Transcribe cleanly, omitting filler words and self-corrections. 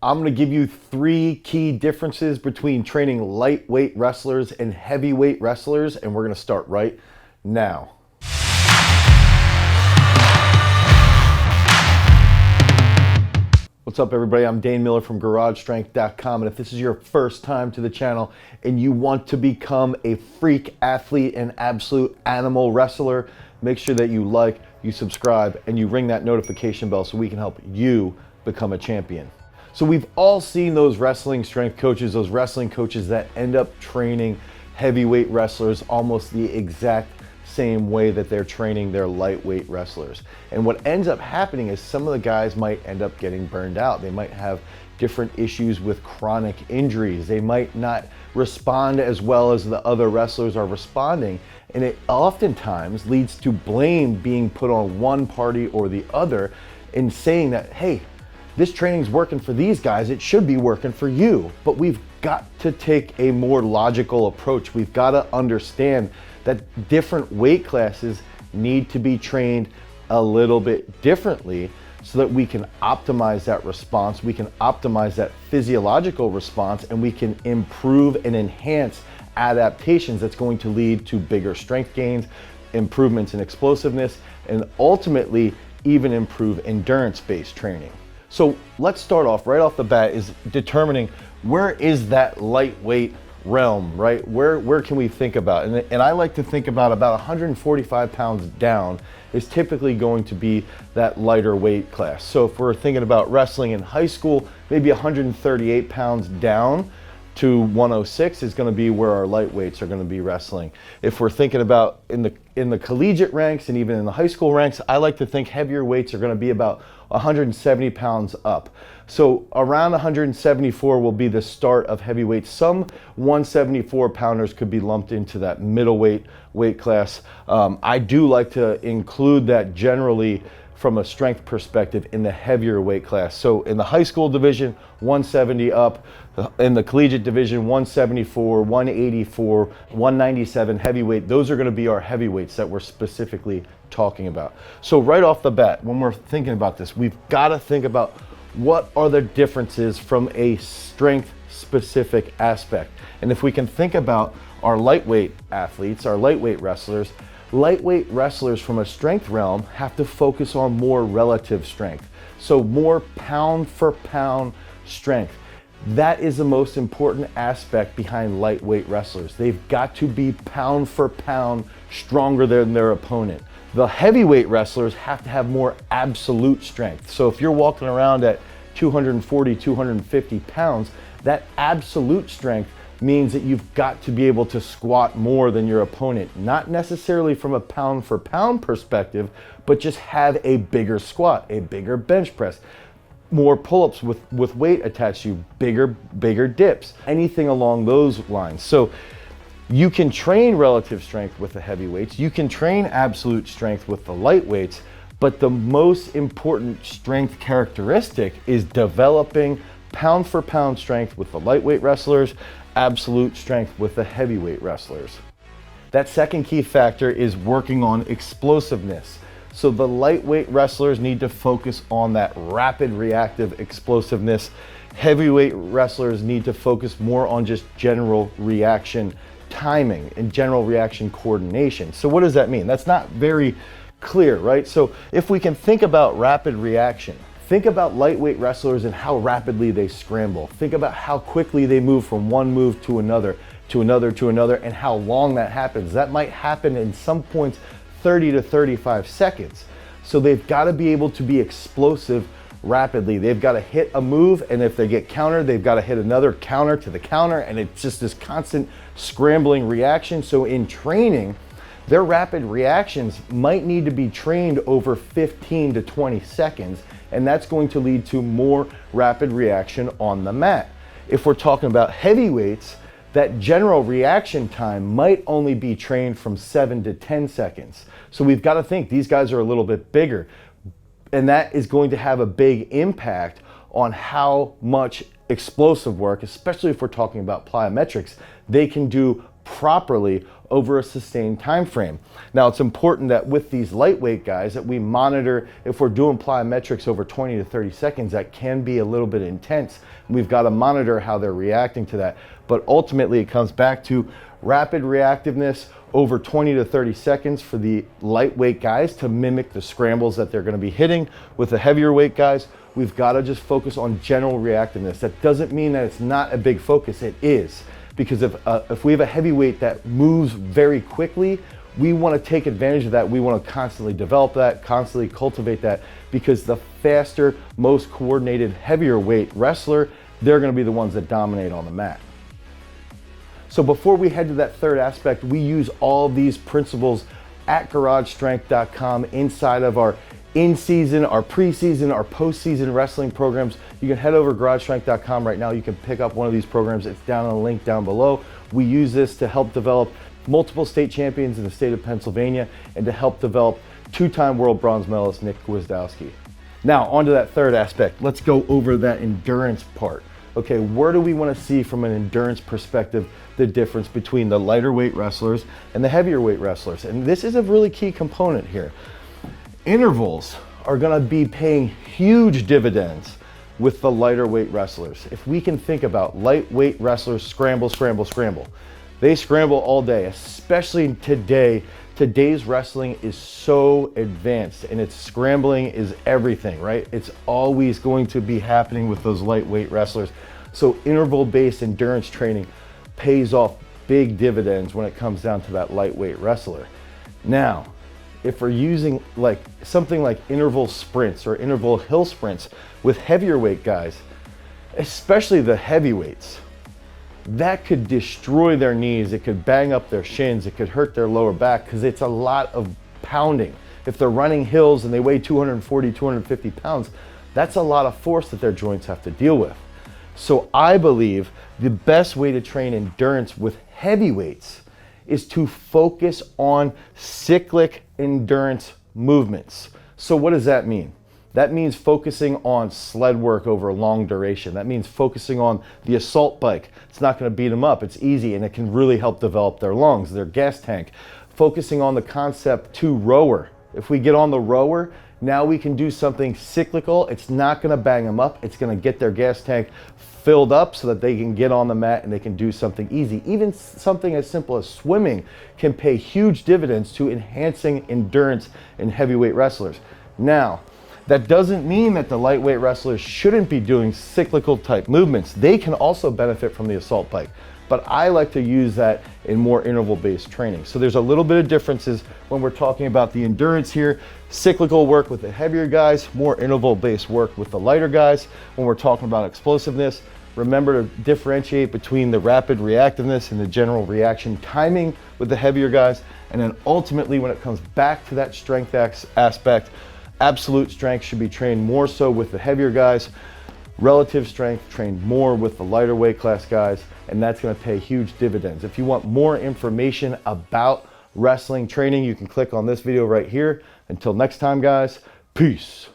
I'm gonna give you 3 key differences between training lightweight wrestlers and heavyweight wrestlers, and we're gonna start right now. What's up, everybody? I'm Dane Miller from GarageStrength.com, and if this is your first time to the channel and you want to become a freak athlete and absolute animal wrestler, make sure that you like, you subscribe, and you ring that notification bell so we can help you become a champion. So we've all seen those wrestling strength coaches, those wrestling coaches that end up training heavyweight wrestlers almost the exact same way that they're training their lightweight wrestlers. And what ends up happening is some of the guys might end up getting burned out. They might have different issues with chronic injuries. They might not respond as well as the other wrestlers are responding. And it oftentimes leads to blame being put on one party or the other in saying that, hey, this training's working for these guys, it should be working for you. But we've got to take a more logical approach. We've got to understand that different weight classes need to be trained a little bit differently so that we can optimize that response, we can optimize that physiological response, and we can improve and enhance adaptations that's going to lead to bigger strength gains, improvements in explosiveness, and ultimately even improve endurance-based training. So let's start off right off the bat is determining where is that lightweight realm, right? Where can we think about? And I like to think about 145 pounds down is typically going to be that lighter weight class. So if we're thinking about wrestling in high school, maybe 138 pounds down to 106 is going to be where our lightweights are going to be wrestling. If we're thinking about in the collegiate ranks and even in the high school ranks, I like to think heavier weights are going to be about 170 pounds up. So around 174 will be the start of heavyweight. Some 174 pounders could be lumped into that middleweight weight class. I do like to include that generally from a strength perspective in the heavier weight class. So in the high school division, 170 up. In the collegiate division, 174, 184, 197 heavyweight. Those are going to be our heavyweights that we're specifically talking about. So right off the bat, when we're thinking about this, we've got to think about what are the differences from a strength specific aspect. And if we can think about our lightweight athletes, our lightweight wrestlers from a strength realm have to focus on more relative strength. So more pound for pound strength. That is the most important aspect behind lightweight wrestlers. They've got to be pound for pound stronger than their opponent. The heavyweight wrestlers have to have more absolute strength. So if you're walking around at 240, 250 pounds, that absolute strength means that you've got to be able to squat more than your opponent, not necessarily from a pound for pound perspective, but just have a bigger squat, a bigger bench press, more pull-ups with weight attached to you, bigger dips, anything along those lines. So you can train relative strength with the heavyweights, you can train absolute strength with the lightweights, but the most important strength characteristic is developing pound for pound strength with the lightweight wrestlers, absolute strength with the heavyweight wrestlers. That second key factor is working on explosiveness. So the lightweight wrestlers need to focus on that rapid reactive explosiveness. Heavyweight wrestlers need to focus more on just general reaction timing and general reaction coordination. So what does that mean? That's not very clear, right? So if we can think about rapid reaction, think about lightweight wrestlers and how rapidly they scramble. Think about how quickly they move from one move to another, and how long that happens. That might happen in some points 30 to 35 seconds. So they've got to be able to be explosive rapidly. They've got to hit a move, and if they get countered, they've got to hit another counter to the counter, and it's just this constant scrambling reaction. So in training, their rapid reactions might need to be trained over 15 to 20 seconds, and that's going to lead to more rapid reaction on the mat. If we're talking about heavyweights, that general reaction time might only be trained from 7 to 10 seconds. So we've got to think these guys are a little bit bigger, and that is going to have a big impact on how much explosive work, especially if we're talking about plyometrics, they can do properly over a sustained time frame. Now, it's important that with these lightweight guys that we monitor if we're doing plyometrics over 20 to 30 seconds, that can be a little bit intense. We've got to monitor how they're reacting to that. But ultimately, it comes back to rapid reactiveness over 20 to 30 seconds for the lightweight guys to mimic the scrambles that they're going to be hitting. With the heavier weight guys, we've got to just focus on general reactiveness. That doesn't mean that it's not a big focus. It is. Because if we have a heavyweight that moves very quickly, we want to take advantage of that. We want to constantly develop that, constantly cultivate that, because the faster, most coordinated, heavier weight wrestler, they're going to be the ones that dominate on the mat. So before we head to that third aspect, we use all these principles at GarageStrength.com inside of our in-season, our preseason, our postseason wrestling programs. You can head over to GarageStrength.com right now. You can pick up one of these programs. It's down on the link down below. We use this to help develop multiple state champions in the state of Pennsylvania and to help develop two-time world bronze medalist Nick Gwiazdowski. Now, on to that third aspect. Let's go over that endurance part. Okay, where do we want to see from an endurance perspective the difference between the lighter weight wrestlers and the heavier weight wrestlers? And this is a really key component here. Intervals are going to be paying huge dividends with the lighter weight wrestlers. If we can think about lightweight wrestlers, scramble, scramble, scramble. They scramble all day, especially today. Today's wrestling is so advanced and its scrambling is everything, right? It's always going to be happening with those lightweight wrestlers. So interval-based endurance training pays off big dividends when it comes down to that lightweight wrestler. Now, if we're using like something like interval sprints or interval hill sprints with heavier weight guys, especially the heavyweights, that could destroy their knees. It could bang up their shins. It could hurt their lower back because it's a lot of pounding. If they're running hills and they weigh 240, 250 pounds, that's a lot of force that their joints have to deal with. So I believe the best way to train endurance with heavyweights is to focus on cyclic endurance movements. So what does that mean? That means focusing on sled work over a long duration. That means focusing on the assault bike. It's not going to beat them up. It's easy and it can really help develop their lungs, their gas tank. Focusing on the concept to rower. If we get on the rower, now we can do something cyclical. It's not going to bang them up. It's going to get their gas tank filled up so that they can get on the mat and they can do something easy. Even something as simple as swimming can pay huge dividends to enhancing endurance in heavyweight wrestlers. Now, that doesn't mean that the lightweight wrestlers shouldn't be doing cyclical type movements. They can also benefit from the assault bike, but I like to use that in more interval-based training. So there's a little bit of differences when we're talking about the endurance here. Cyclical work with the heavier guys, more interval-based work with the lighter guys. When we're talking about explosiveness, remember to differentiate between the rapid reactiveness and the general reaction timing with the heavier guys. And then ultimately, when it comes back to that strength aspect, absolute strength should be trained more so with the heavier guys. Relative strength trained more with the lighter weight class guys, and that's going to pay huge dividends. If you want more information about wrestling training, you can click on this video right here. Until next time, guys, peace.